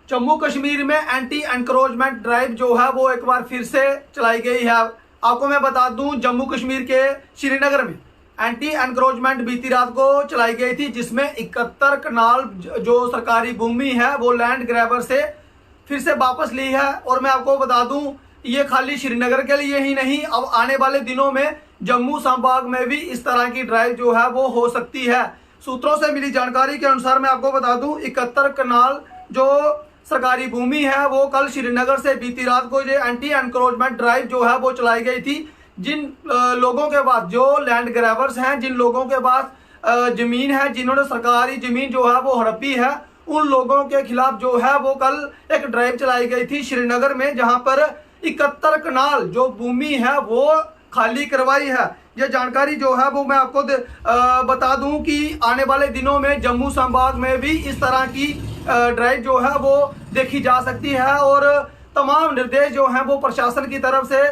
जम्मू कश्मीर में anti encroachment drive जो है वो एक बार फिर से चलाई गई है। आपको मैं बता दूं, जम्मू कश्मीर के श्रीनगर में एंटी एनक्रोचमेंट बीती रात को चलाई गई थी, जिसमें 71 कनाल जो सरकारी भूमि है वो लैंड ग्रैबर से फिर से वापस ली है। और मैं आपको बता दूं, ये खाली श्रीनगर के लिए ही नहीं, अब आने वाले दिनों में जम्मू संभाग में भी इस तरह की ड्राइव जो है वो हो सकती है। सूत्रों से मिली जानकारी के अनुसार मैं आपको बता दूं, 71 कनाल जो सरकारी भूमि है वो कल श्रीनगर से बीती रात को ये एंटी एनक्रोचमेंट ड्राइव जो है वो चलाई गई थी। जिन लोगों के पास, जो लैंड ग्रैबर्स हैं, जिन लोगों के पास जमीन है, जिन्होंने सरकारी जमीन जो है वो हड़पी है, उन लोगों के खिलाफ जो है वो कल एक ड्राइव चलाई गई थी श्रीनगर में, जहां पर 71 कनाल जो भूमि है वो खाली करवाई है। ये जानकारी जो है वो मैं आपको बता दूं कि आने वाले दिनों में जम्मू संभाग में भी इस तरह की ड्राइव जो है वो देखी जा सकती है। और तमाम निर्देश जो हैं वो प्रशासन की तरफ से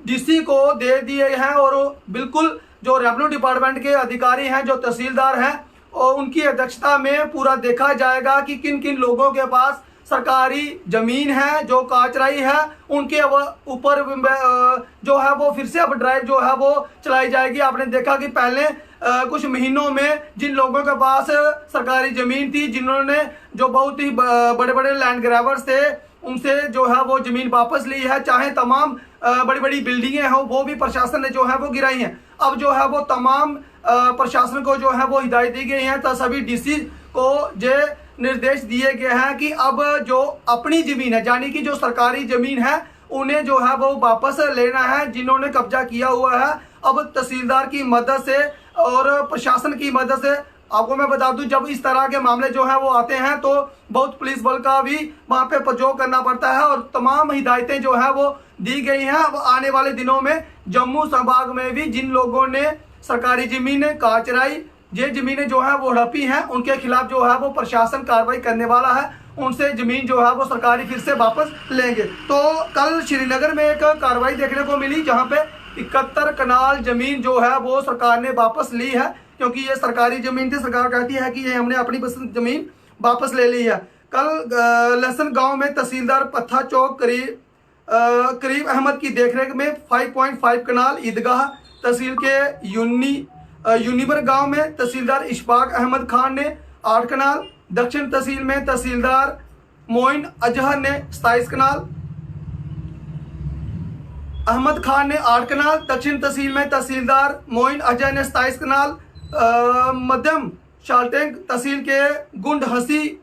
डीसी को दे दिए हैं, और बिल्कुल जो रेवेन्यू डिपार्टमेंट के अधिकारी हैं, जो तहसीलदार हैं, और उनकी अध्यक्षता में पूरा देखा जाएगा कि किन किन लोगों के पास सरकारी जमीन है जो काचराई है, उनके ऊपर जो है वो फिर से अब ड्राइव जो है वो चलाई जाएगी। आपने देखा कि पहले कुछ महीनों में जिन लोगों के पास सरकारी जमीन थी, जिन्होंने जो बहुत ही बड़े बड़े लैंड ग्रैबर्स थे, उनसे जो है वो जमीन वापस ली है, चाहे तमाम बड़ी बड़ी बिल्डिंगें हों वो भी प्रशासन ने जो है वो गिराई हैं। अब जो है वो तमाम प्रशासन को जो है वो हिदायत दी गई है, तो सभी डीसी को ये निर्देश दिए गए हैं कि अब जो अपनी जमीन है, यानी कि जो सरकारी जमीन है, उन्हें जो है वो वापस लेना है, जिन्होंने कब्जा किया हुआ है। अब तहसीलदार की मदद से और प्रशासन की मदद से, आपको मैं बता दूं, जब इस तरह के मामले जो है वो आते हैं तो बहुत पुलिस बल का भी वहां पे प्रयोग करना पड़ता है, और तमाम हिदायतें जो है वो दी गई हैं। अब आने वाले दिनों में जम्मू संभाग में भी जिन लोगों ने सरकारी जमीनें काचराई, ये जमीनें जो है वो हड़पी हैं, उनके खिलाफ जो है वो प्रशासन कार्रवाई करने वाला है, उनसे जमीन जो है वो सरकारी फिर से वापस लेंगे। तो कल श्रीनगर में एक कार्रवाई देखने को मिली, जहां पे 71 कनाल जमीन जो है वो सरकार ने वापस ली है, क्योंकि ये सरकारी जमीन थी। सरकार कहती है कि ये हमने अपनी जमीन वापस ले ली है। कल लहसन गांव में तहसीलदार पत्था चौक करीब अहमद की देखरेख में 5.5 कनाल ईदगाह तहसील के यूनिवर गांव में तहसीलदार इशफाक अहमद खान ने 8 कनाल, दक्षिण तहसील में तहसीलदार मोइन अजहर ने 27 कनाल, अहमद खान ने 8 कनाल, दक्षिण तहसील में तहसीलदार मोइन अजहर ने 27 कनाल, मध्यम शालटेंग तहसील के गुंड हसी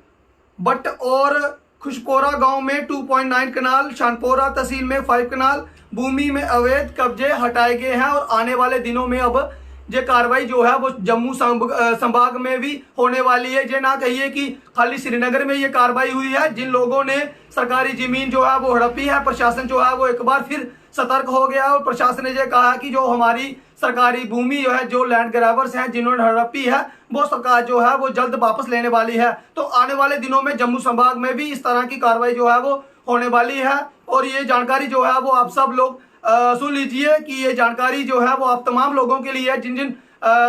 बट और खुशपोरा गांव में 2.9 कनाल, शानपोरा तहसील में 5 कनाल भूमि में अवैध कब्जे हटाए गए हैं। और आने वाले दिनों में अब ये कार्रवाई जो है वो जम्मू संभाग में भी होने वाली है। ये ना कहिए कि खाली श्रीनगर में ये कार्रवाई हुई है। जिन लोगों ने सरकारी जमीन जो है वो हड़पी है, प्रशासन जो है वो एक बार फिर सतर्क हो गया, और प्रशासन ने ये कहा कि जो हमारी सरकारी भूमि जो है, जो लैंड ग्रैबर्स हैं, जिन्होंने हड़पी है, वो सरकार जो है वो जल्द वापस लेने वाली है। तो आने वाले दिनों में जम्मू संभाग में भी इस तरह की कार्रवाई जो है वो होने वाली है। और ये जानकारी जो है वो आप सब लोग सुन लीजिए कि ये जानकारी जो है वो आप तमाम लोगों के लिए है, जिन जिन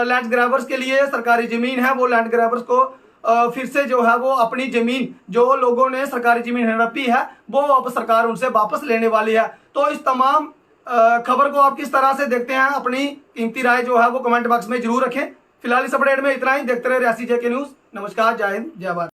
लैंड ग्रैबर्स के लिए सरकारी जमीन है, वो लैंड ग्रैबर्स को फिर से जो है वो अपनी जमीन, जो लोगों ने सरकारी जमीन हड़पी है, वो अब सरकार उनसे वापस लेने वाली है। तो इस तमाम खबर को आप किस तरह से देखते हैं, अपनी कीमती राय जो है वो कमेंट बॉक्स में जरूर रखें। फिलहाल इस अपडेट में इतना ही। देखते रहे रियासी जेके न्यूज। नमस्कार, जय हिंद, जय भारत।